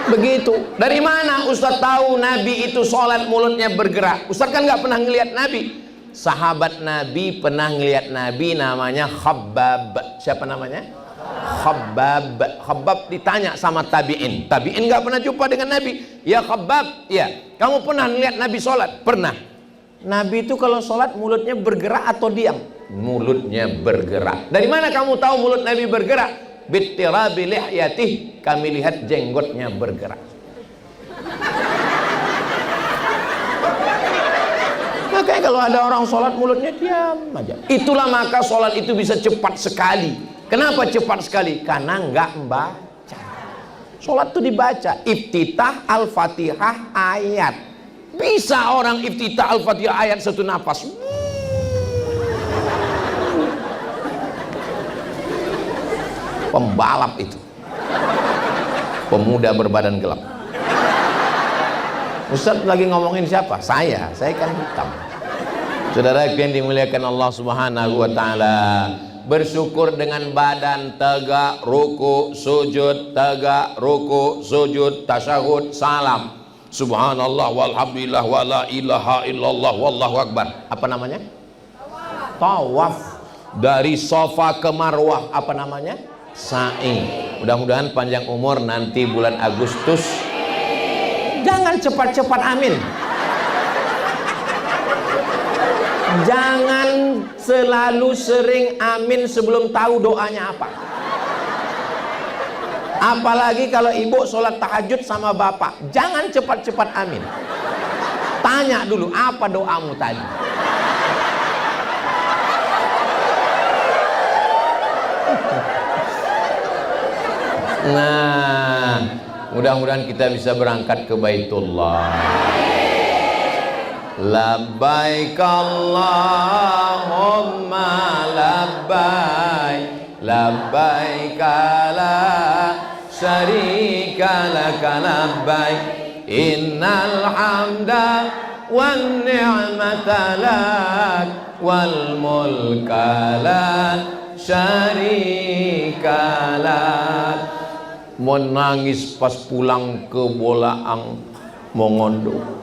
Begitu. Dari mana Ustaz tahu Nabi itu sholat mulutnya bergerak? Ustaz kan nggak pernah ngelihat Nabi. Sahabat Nabi pernah ngelihat Nabi, namanya Khabbab. Siapa namanya? Khabbab. Khabbab ditanya sama tabi'in. Tabi'in nggak pernah jumpa dengan Nabi. Ya Khabbab, ya. Kamu pernah ngelihat Nabi sholat? Pernah. Nabi itu kalau sholat mulutnya bergerak atau diam? Mulutnya bergerak. Dari mana kamu tahu mulut Nabi bergerak? Bittirabi lihyatih, kami lihat jenggotnya bergerak. Makanya kalau ada orang sholat mulutnya diam aja. Itulah maka sholat itu bisa cepat sekali. Kenapa cepat sekali? Karena nggak membaca. Sholat itu dibaca. Iftitah al-fatihah ayat. Bisa orang iftitah al-fatihah ayat 1 nafas. Pembalap itu, pemuda berbadan gelap. Ustaz lagi ngomongin siapa? Saya kan hitam. Saudara yang dimuliakan Allah Subhanahu wa taala, bersyukur dengan badan tegak, ruku, sujud, tegak, ruku, sujud, tasyahud, salam. Subhanallah walhamdulillah wala ilaha illallah wallahu akbar. Apa namanya? Tawaf. Dari Safa ke Marwah, apa namanya? Sa'i. Mudah-mudahan panjang umur nanti bulan Agustus. Jangan cepat-cepat amin. Jangan selalu sering amin sebelum tahu doanya apa. Apalagi kalau ibu sholat tahajud sama bapak, jangan cepat-cepat amin. Tanya dulu apa doamu tadi. Nah, mudah-mudahan kita bisa berangkat ke Baitullah. Labbaik Allahumma labbaik, labbaik la syarika laka labbaik, innal hamda wan ni'mata lak wal mulka la syarika lak. Mau nangis pas pulang ke Bolaang Mongondo.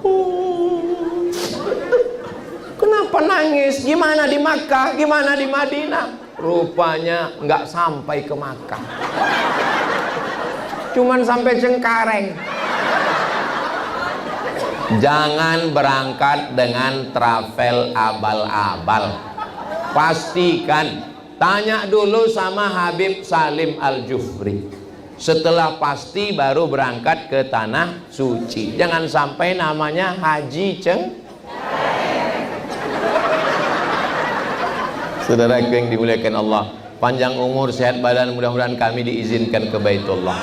Kenapa nangis? Gimana di Makkah? Gimana di Madinah? Rupanya nggak sampai ke Makkah. Cuman sampai Cengkareng. Jangan berangkat dengan travel abal-abal. Pastikan, tanya dulu sama Habib Salim Al-Jufri. Setelah pasti baru berangkat ke tanah suci. Jangan sampai namanya Haji Saudara yang dimuliakan Allah, panjang umur, sehat badan, mudah-mudahan kami diizinkan ke Baitullah.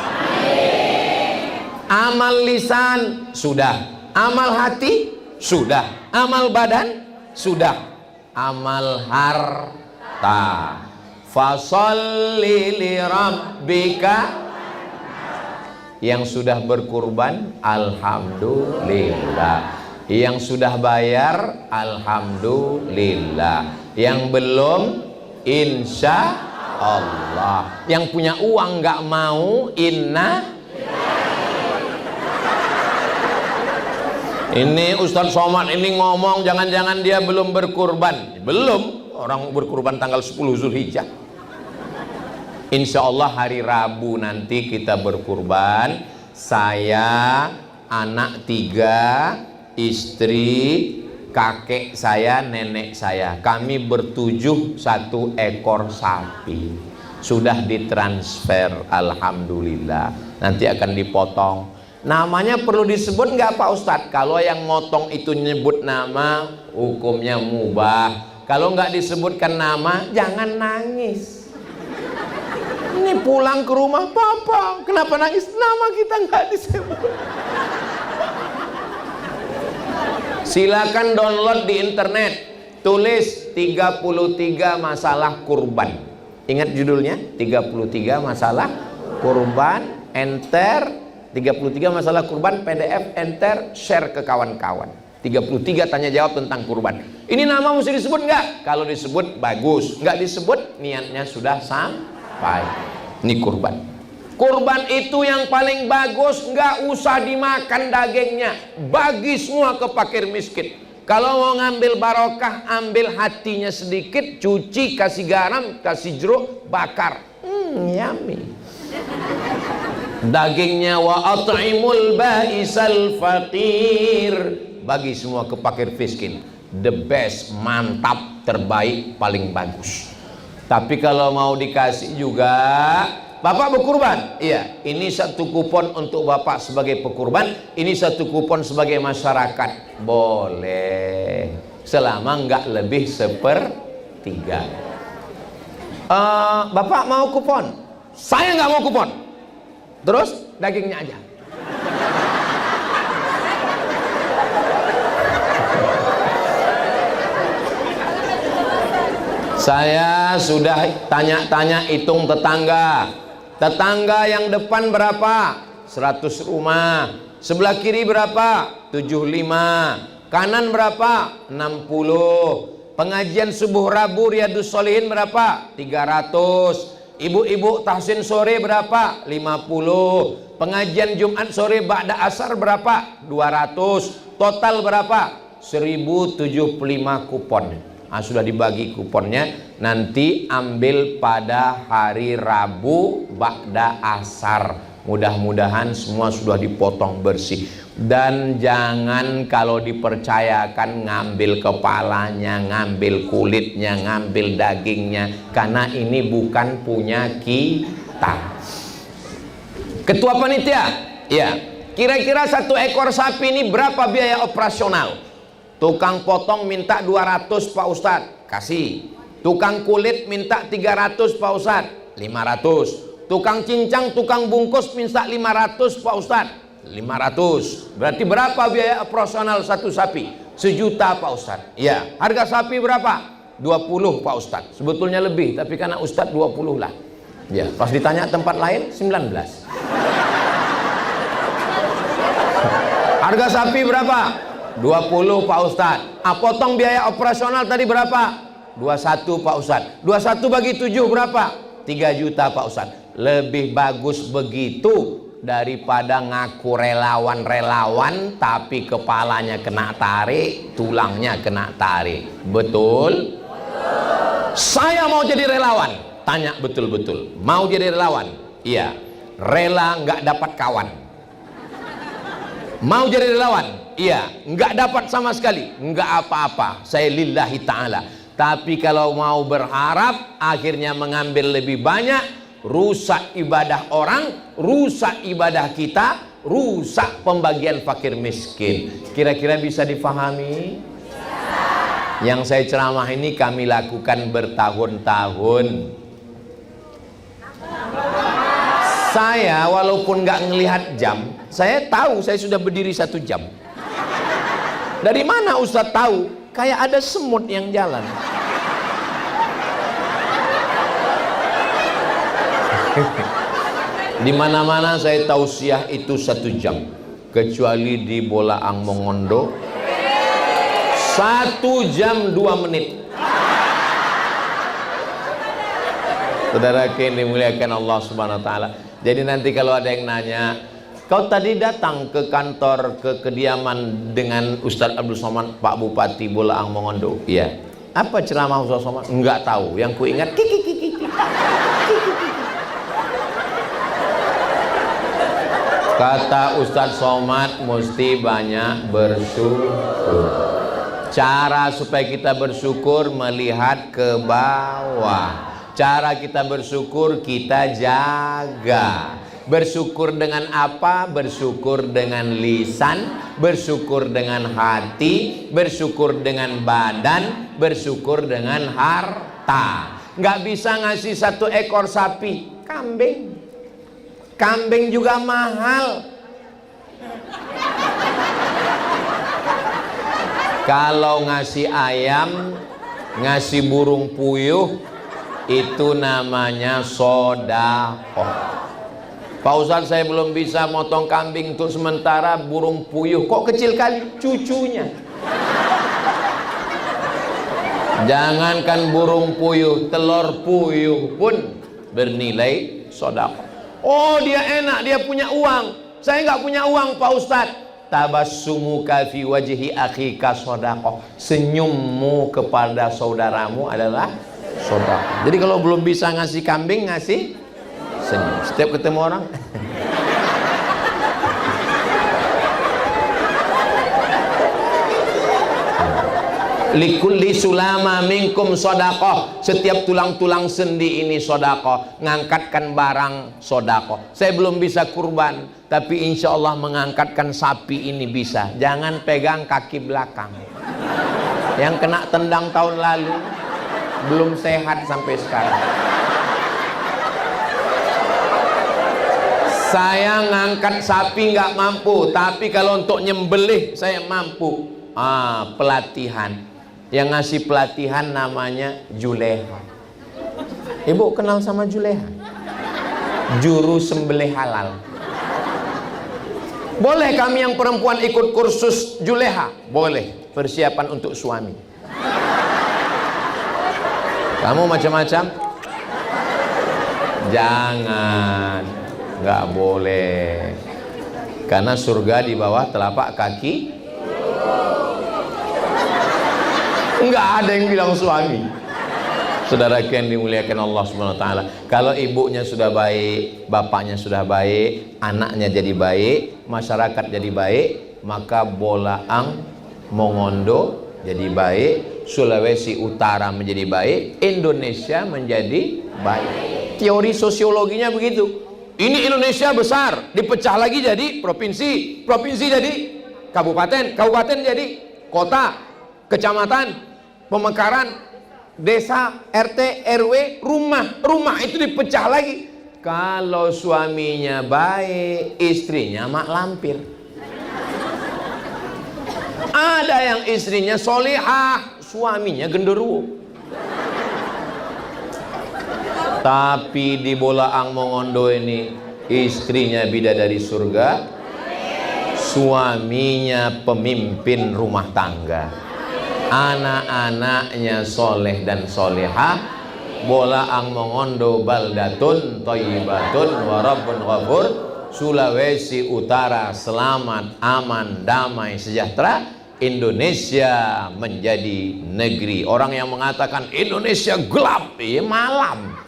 Amal lisan sudah, amal hati sudah, amal badan sudah, amal harta. Fasholli li rabbika. Yang sudah berkurban, alhamdulillah. Yang sudah bayar, alhamdulillah. Yang belum, insya Allah. Yang punya uang nggak mau, Ini Ustadz Somad ini ngomong jangan-jangan dia belum berkurban. Belum, orang berkurban tanggal 10 Zulhijjah. Insya Allah hari Rabu nanti kita berkurban. Saya, anak 3, istri, kakek saya, nenek saya. Kami bertujuh 1 ekor sapi. Sudah ditransfer, alhamdulillah. Nanti akan dipotong. Namanya perlu disebut nggak Pak Ustadz? Kalau yang motong itu nyebut nama, hukumnya mubah. Kalau nggak disebutkan nama, jangan nangis. Ini pulang ke rumah, Papa, kenapa nangis? Nama kita nggak disebut. Silakan download di internet, tulis 33 masalah kurban. Ingat judulnya, 33 masalah kurban, enter 33 masalah kurban, PDF, enter, share ke kawan-kawan. 33 tanya jawab tentang kurban. Ini nama mesti disebut nggak? Kalau disebut bagus, nggak disebut niatnya sudah sampai. Ini kurban. Kurban itu yang paling bagus, nggak usah dimakan dagingnya, bagi semua ke fakir miskin. Kalau mau ngambil barokah, ambil hatinya sedikit, cuci, kasih garam, kasih jeruk, bakar. Yummy. Dagingnya wa at'imul ba'isal faqir, bagi semua ke fakir miskin. The best, mantap, terbaik, paling bagus. Tapi kalau mau dikasih juga, Bapak berkurban, iya, ini 1 kupon untuk Bapak sebagai pekurban, ini 1 kupon sebagai masyarakat, boleh, selama nggak lebih 1/3. Bapak mau kupon, saya nggak mau kupon, terus dagingnya aja. Saya sudah tanya-tanya, hitung tetangga. Tetangga yang depan berapa? 100 rumah. Sebelah kiri berapa? 75. Kanan berapa? 60. Pengajian subuh Rabu Riyadus Sholihin berapa? 300. Ibu-ibu tahsin sore berapa? 50. Pengajian Jumat sore ba'da asar berapa? 200. Total berapa? 1075 kupon. Sudah dibagi kuponnya, nanti ambil pada hari Rabu ba'da asar. Mudah-mudahan semua sudah dipotong bersih. Dan jangan kalau dipercayakan ngambil kepalanya, ngambil kulitnya, ngambil dagingnya, karena ini bukan punya kita. Ketua panitia, ya, kira-kira 1 ekor sapi ini berapa biaya operasional? Tukang potong minta 200 Pak Ustadz, kasih. Tukang kulit minta 300 Pak Ustadz, 500. Tukang cincang, tukang bungkus minta 500 Pak Ustadz, 500. Berarti berapa biaya operasional 1 sapi? 1 juta Pak Ustadz. Ya, harga sapi berapa? 20 Pak Ustadz. Sebetulnya lebih, tapi karena Ustadz 20 lah. Ya, pas ditanya tempat lain 19. Harga sapi berapa? 20 Pak Ustadz. Potong biaya operasional tadi berapa? 21 Pak Ustadz. 21 bagi 7 berapa? 3 juta Pak Ustadz. Lebih bagus begitu daripada ngaku relawan-relawan tapi kepalanya kena tarik, tulangnya kena tarik. Betul? Saya mau jadi relawan. Tanya betul-betul. Mau jadi relawan? Iya. Rela nggak dapat kawan. Mau jadi relawan? iya, nggak dapat sama sekali, nggak apa-apa, saya lillahi ta'ala. Tapi kalau mau berharap akhirnya mengambil lebih banyak, rusak ibadah orang, rusak ibadah kita, rusak pembagian fakir miskin. Kira-kira bisa difahami? Yang saya ceramah ini kami lakukan bertahun-tahun. Saya walaupun nggak ngelihat jam, saya tahu saya sudah berdiri 1 jam. Dari mana Ustadz tahu? Kayak ada semut yang jalan. Di mana-mana saya tausiah itu 1 jam, kecuali di Bolaang Mongondo 1 jam 2 menit. Saudara yang dimuliakan Allah Subhanahu wa taala. Jadi nanti kalau ada yang nanya, kau tadi datang ke kantor, ke kediaman dengan Ustadz Abdul Somad, Pak Bupati Bolaang Mongondo. Iya. Apa ceramah Ustadz Somad? Enggak tahu. Yang ku ingat kata Ustadz Somad, mesti banyak bersyukur. Cara supaya kita bersyukur melihat ke bawah. Cara kita bersyukur kita jaga. Bersyukur dengan apa? Bersyukur dengan lisan, bersyukur dengan hati, bersyukur dengan badan, bersyukur dengan harta. Nggak bisa ngasih 1 ekor sapi, kambing. Kambing juga mahal. Kalau ngasih ayam, ngasih burung puyuh, itu namanya sedekah. Pak Ustadz, saya belum bisa motong kambing untuk sementara. Burung puyuh kok kecil kali, cucunya. Jangankan burung puyuh, telur puyuh pun bernilai sedekah. Oh, dia enak, dia punya uang. Saya nggak punya uang, Pak Ustadz. Tabassumuka fi wajhi akhika sedekah. Senyummu kepada saudaramu adalah sedekah. Jadi kalau belum bisa ngasih kambing, ngasih senyum. Setiap ketemu orang likulli sulama minkum sedekah. Setiap tulang-tulang sendi ini sedekah. Ngangkatkan barang sedekah. Saya belum bisa kurban, tapi insya Allah mengangkatkan sapi ini bisa. Jangan pegang kaki belakang. Yang kena tendang tahun lalu belum sehat sampai sekarang. Saya ngangkat sapi nggak mampu, tapi kalau untuk nyembelih saya mampu. Pelatihan. Yang ngasih pelatihan namanya Juleha. Ibu kenal sama Juleha? Juru sembelih halal. Boleh kami yang perempuan ikut kursus Juleha? Boleh. Persiapan untuk suami. Kamu macam-macam? Jangan. Nggak boleh. Karena surga di bawah telapak kaki. Nggak ada yang bilang suami. Saudara yang dimuliakan Allah Subhanahu wa taala, kalau ibunya sudah baik, bapaknya sudah baik, anaknya jadi baik, masyarakat jadi baik, maka Bolaang Mongondo jadi baik, Sulawesi Utara menjadi baik, Indonesia menjadi baik. Teori sosiologinya begitu. Ini Indonesia besar, dipecah lagi jadi provinsi, provinsi jadi kabupaten, kabupaten jadi kota, kecamatan, pemekaran, desa, RT, RW, rumah itu dipecah lagi. Kalau suaminya baik, istrinya mak lampir. Ada yang istrinya solihah, suaminya genderuwo. Tapi di Bolaang Mongondo ini istrinya bidadari surga, suaminya pemimpin rumah tangga. Anak-anaknya soleh dan solehah. Bolaang Mongondo baldatun thayyibatun wa rabbun ghafur. Sulawesi Utara selamat, aman, damai, sejahtera. Indonesia menjadi negeri. Orang yang mengatakan Indonesia gelap, ya malam.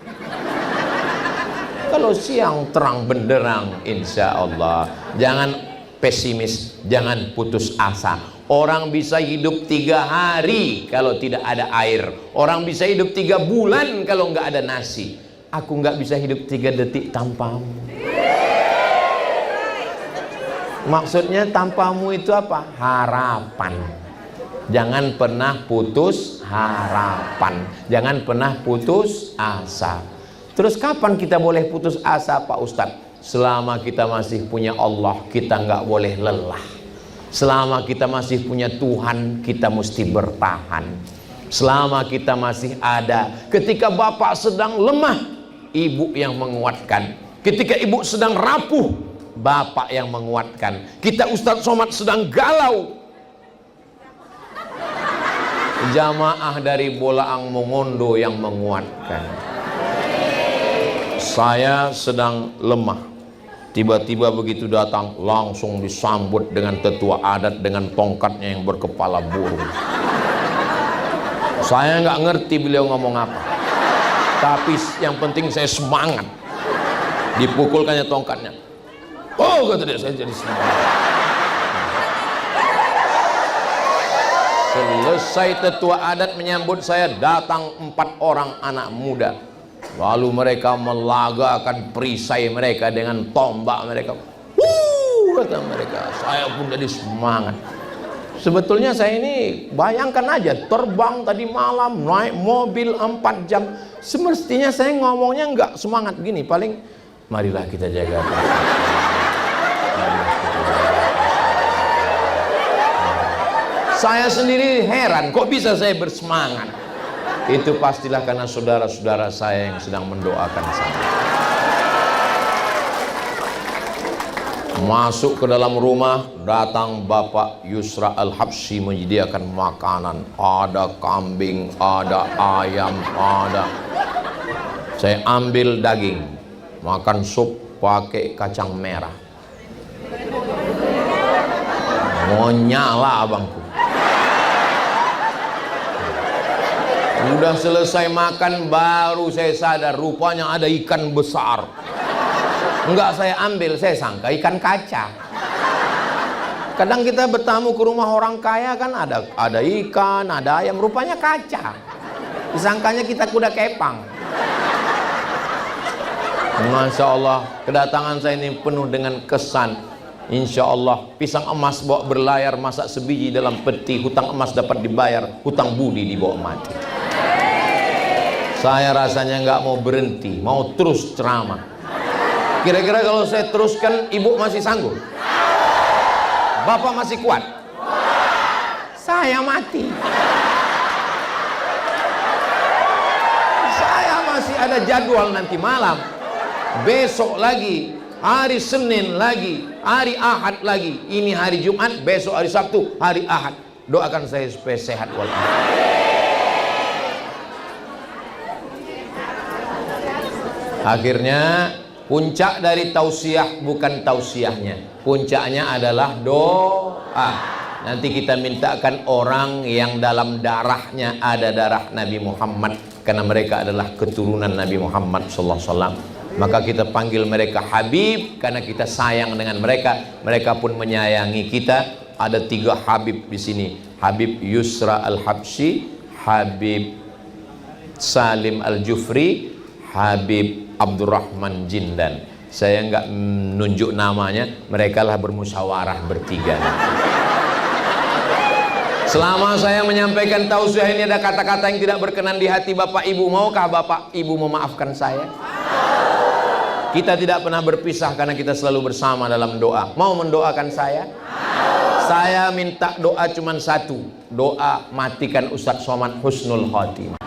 Kalau siang terang benderang, insya Allah. Jangan pesimis, jangan putus asa. Orang bisa hidup 3 hari kalau tidak ada air. Orang bisa hidup 3 bulan kalau nggak ada nasi. Aku nggak bisa hidup 3 detik tanpamu. Maksudnya tanpamu itu apa? Harapan. Jangan pernah putus harapan. Jangan pernah putus asa. Terus kapan kita boleh putus asa, Pak Ustadz? Selama kita masih punya Allah, kita nggak boleh lelah. Selama kita masih punya Tuhan, kita mesti bertahan. Selama kita masih ada. Ketika bapak sedang lemah, ibu yang menguatkan. Ketika ibu sedang rapuh, bapak yang menguatkan. Kita Ustadz Somad sedang galau, jamaah dari Bolaang Mongondo yang menguatkan. Saya sedang lemah, tiba-tiba begitu datang langsung disambut dengan tetua adat dengan tongkatnya yang berkepala burung. Saya nggak ngerti beliau ngomong apa, tapi yang penting saya semangat. Dipukulkannya tongkatnya, oh kata dia, saya jadi semangat. Selesai tetua adat menyambut saya, datang 4 orang anak muda. Lalu mereka melagakan perisai mereka dengan tombak mereka. Kata mereka, saya pun jadi semangat. Sebetulnya saya ini, bayangkan aja, terbang tadi malam, naik mobil 4 jam. Semestinya saya ngomongnya nggak semangat gini, paling marilah kita jaga. Saya sendiri heran, kok bisa saya bersemangat? Itu pastilah karena saudara-saudara saya yang sedang mendoakan saya. Masuk ke dalam rumah, datang Bapak Yusra Al-Habsyi menyediakan makanan. Ada kambing, ada ayam, ada. Saya ambil daging, makan sup pakai kacang merah. Mau nyala abangku. Udah selesai makan, baru saya sadar rupanya ada ikan besar. Enggak saya ambil, saya sangka ikan kaca. Kadang kita bertamu ke rumah orang kaya kan ada ikan, ada ayam, rupanya kaca. Disangkanya kita kuda kepang. Masya Allah, kedatangan saya ini penuh dengan kesan. Insya Allah pisang emas bawa berlayar, masak sebiji dalam peti. Hutang emas dapat dibayar, hutang budi dibawa mati. Saya rasanya nggak mau berhenti, mau terus ceramah. Kira-kira kalau saya teruskan, ibu masih sanggup? Bapak masih kuat? Saya mati. Saya masih ada jadwal nanti malam. Besok lagi, hari Senin lagi, hari Ahad lagi. Ini hari Jumat, besok hari Sabtu, hari Ahad. Doakan saya supaya sehat walafiat. Akhirnya puncak dari tausiah bukan tausiahnya, puncaknya adalah doa. Nanti kita mintakan orang yang dalam darahnya ada darah Nabi Muhammad, karena mereka adalah keturunan Nabi Muhammad SAW. Maka kita panggil mereka Habib karena kita sayang dengan mereka. Mereka pun menyayangi kita. Ada 3 Habib di sini. Habib Yusra Al-Habsyi, Habib Salim Al-Jufri, Habib Abdurrahman Jindan. Saya nggak nunjuk namanya, mereka lah bermusyawarah bertiga. Selama saya menyampaikan tausiah ini ada kata-kata yang tidak berkenan di hati Bapak Ibu, maukah Bapak Ibu memaafkan saya? Kita tidak pernah berpisah karena kita selalu bersama dalam doa. Mau mendoakan saya? Saya minta doa cuma satu, doa matikan Ustadz Somad husnul khotimah.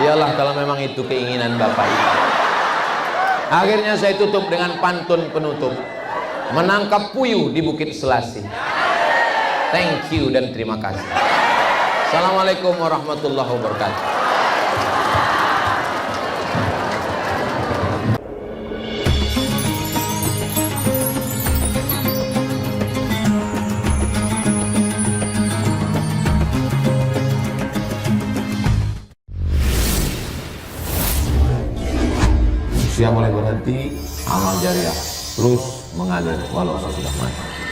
Iyalah kalau memang itu keinginan Bapak Ibu. Akhirnya saya tutup dengan pantun penutup. Menangkap puyuh di Bukit Selasih. Thank you dan terima kasih. Assalamualaikum warahmatullahi wabarakatuh. Usia mulai berhenti, amal jariah terus mengalir walau sudah mati.